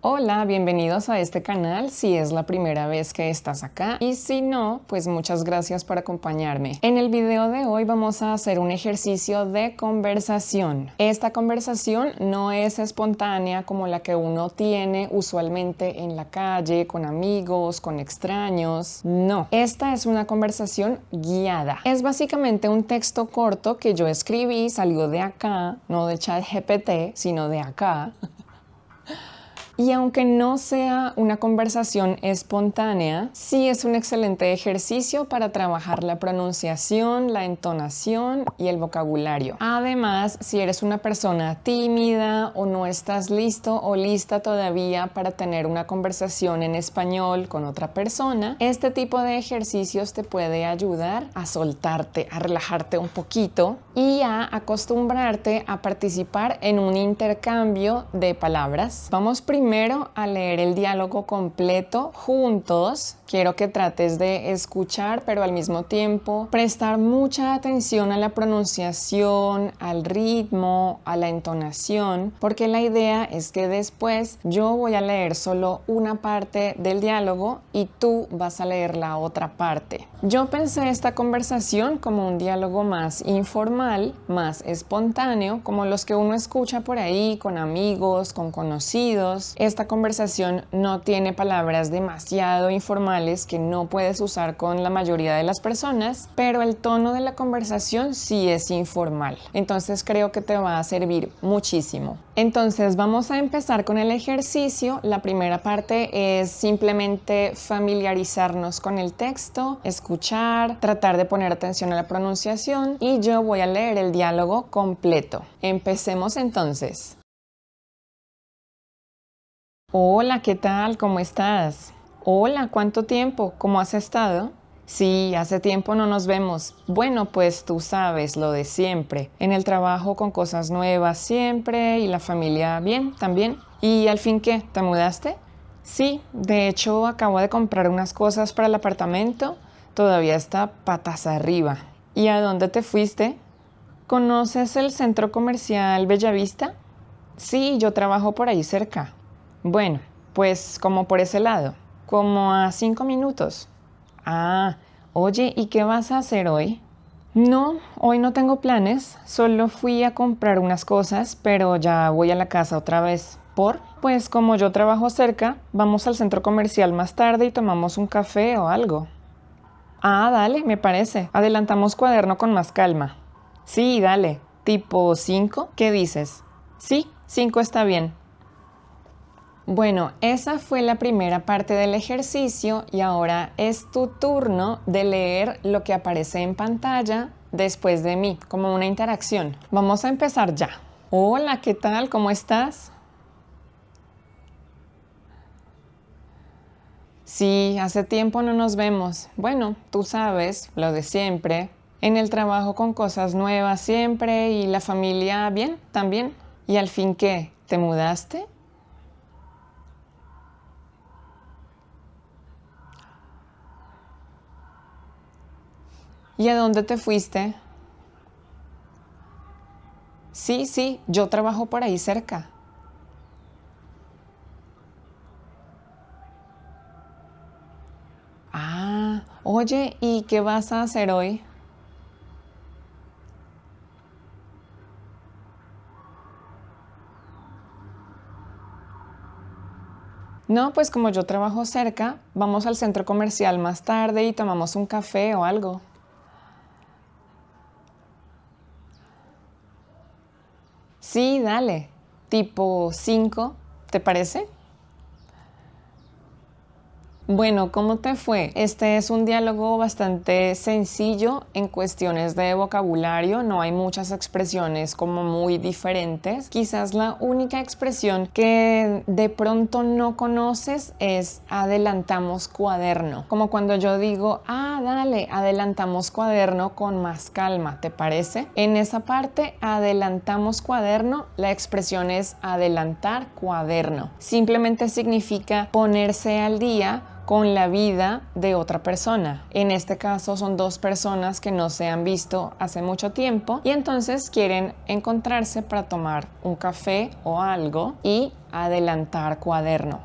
Hola, bienvenidos a este canal si es la primera vez que estás acá y si no, pues muchas gracias por acompañarme. En el video de hoy vamos a hacer un ejercicio de conversación. Esta conversación no es espontánea como la que uno tiene usualmente en la calle, con amigos, con extraños. No, esta es una conversación guiada. Es básicamente un texto corto que yo escribí, salió de acá, no de ChatGPT, sino de acá. Y aunque no sea una conversación espontánea, sí es un excelente ejercicio para trabajar la pronunciación, la entonación y el vocabulario. Además, si eres una persona tímida o no estás listo o lista todavía para tener una conversación en español con otra persona, este tipo de ejercicios te puede ayudar a soltarte, a relajarte un poquito y a acostumbrarte a participar en un intercambio de palabras. Vamos primero a leer el diálogo completo juntos. Quiero que trates de escuchar, pero al mismo tiempo prestar mucha atención a la pronunciación, al ritmo, a la entonación, porque la idea es que después yo voy a leer solo una parte del diálogo y tú vas a leer la otra parte. Yo pensé esta conversación como un diálogo más informal, más espontáneo, como los que uno escucha por ahí con amigos, con conocidos. Esta conversación no tiene palabras demasiado informales que no puedes usar con la mayoría de las personas, pero el tono de la conversación sí es informal. Entonces creo que te va a servir muchísimo. Entonces vamos a empezar con el ejercicio. La primera parte es simplemente familiarizarnos con el texto, escuchar, tratar de poner atención a la pronunciación y yo voy a leer el diálogo completo. Empecemos entonces. Hola, ¿qué tal? ¿Cómo estás? Hola, ¿cuánto tiempo? ¿Cómo has estado? Sí, hace tiempo no nos vemos. Bueno, pues tú sabes lo de siempre. En el trabajo con cosas nuevas siempre y la familia bien también. ¿Y al fin qué? ¿Te mudaste? Sí, de hecho acabo de comprar unas cosas para el apartamento. Todavía está patas arriba. ¿Y a dónde te fuiste? ¿Conoces el centro comercial Bellavista? Sí, yo trabajo por ahí cerca. Bueno, pues como por ese lado, como a 5 minutos. Ah, oye, ¿y qué vas a hacer hoy? No, hoy no tengo planes, solo fui a comprar unas cosas, pero ya voy a la casa otra vez. ¿Por? Pues como yo trabajo cerca, vamos al centro comercial más tarde y tomamos un café o algo. Ah, dale, me parece. Adelantamos cuaderno con más calma. Sí, dale. ¿Tipo 5? ¿Qué dices? Sí, 5 está bien. Bueno, esa fue la primera parte del ejercicio y ahora es tu turno de leer lo que aparece en pantalla después de mí, como una interacción. Vamos a empezar ya. Hola, ¿qué tal? ¿Cómo estás? Sí, hace tiempo no nos vemos. Bueno, tú sabes, lo de siempre. En el trabajo con cosas nuevas siempre y la familia bien, también. ¿Y al fin qué? ¿Te mudaste? ¿Y a dónde te fuiste? Sí, sí, yo trabajo por ahí cerca. Ah, oye, ¿y qué vas a hacer hoy? No, pues como yo trabajo cerca, vamos al centro comercial más tarde y tomamos un café o algo. Sí, dale. Tipo 5, ¿te parece? Bueno, ¿cómo te fue? Este es un diálogo bastante sencillo en cuestiones de vocabulario, no hay muchas expresiones como muy diferentes. Quizás la única expresión que de pronto no conoces es adelantamos cuaderno, como cuando yo digo, ah, dale, adelantamos cuaderno con más calma, ¿te parece? En esa parte, adelantamos cuaderno, la expresión es adelantar cuaderno. Simplemente significa ponerse al día con la vida de otra persona. En este caso son dos personas que no se han visto hace mucho tiempo y entonces quieren encontrarse para tomar un café o algo y adelantar cuaderno.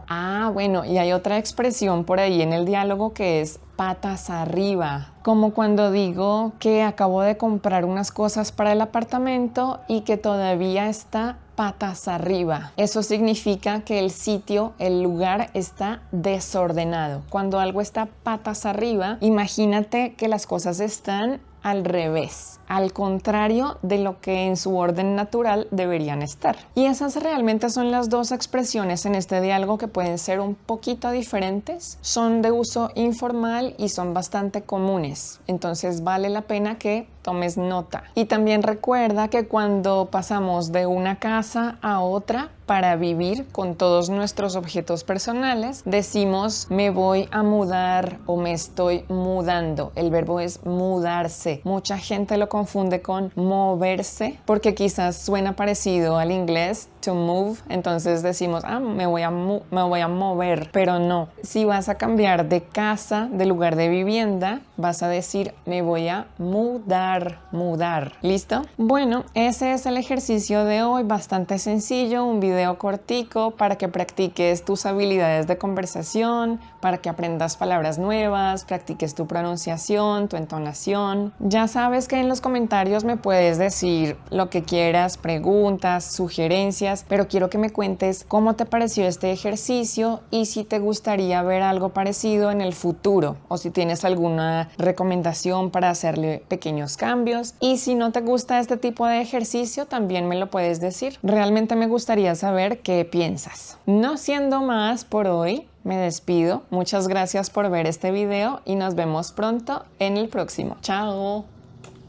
Bueno, y hay otra expresión por ahí en el diálogo que es patas arriba, como cuando digo que acabo de comprar unas cosas para el apartamento y que todavía está patas arriba. Eso significa que el sitio, el lugar está desordenado. Cuando algo está patas arriba, imagínate que las cosas están al revés, al contrario de lo que en su orden natural deberían estar. Y esas realmente son las dos expresiones en este diálogo que pueden ser un poquito diferentes, son de uso informal y son bastante comunes, entonces vale la pena que tomes nota. Y también recuerda que cuando pasamos de una casa a otra para vivir con todos nuestros objetos personales, decimos me voy a mudar o me estoy mudando. El verbo es mudarse. Mucha gente lo confunde con moverse porque quizás suena parecido al inglés to move, entonces decimos me voy a mover, pero no. Si vas a cambiar de casa, de lugar de vivienda, vas a decir me voy a mudar. ¿Listo? Bueno, ese es el ejercicio de hoy, bastante sencillo, un video cortico para que practiques tus habilidades de conversación, para que aprendas palabras nuevas, practiques tu pronunciación, tu entonación. Ya sabes que en los comentarios me puedes decir lo que quieras, preguntas, sugerencias, pero quiero que me cuentes cómo te pareció este ejercicio y si te gustaría ver algo parecido en el futuro o si tienes alguna recomendación para hacerle pequeños cambios. Y si no te gusta este tipo de ejercicio, también me lo puedes decir. Realmente me gustaría saber qué piensas. No siendo más por hoy, me despido. Muchas gracias por ver este video y nos vemos pronto en el próximo. ¡Chao!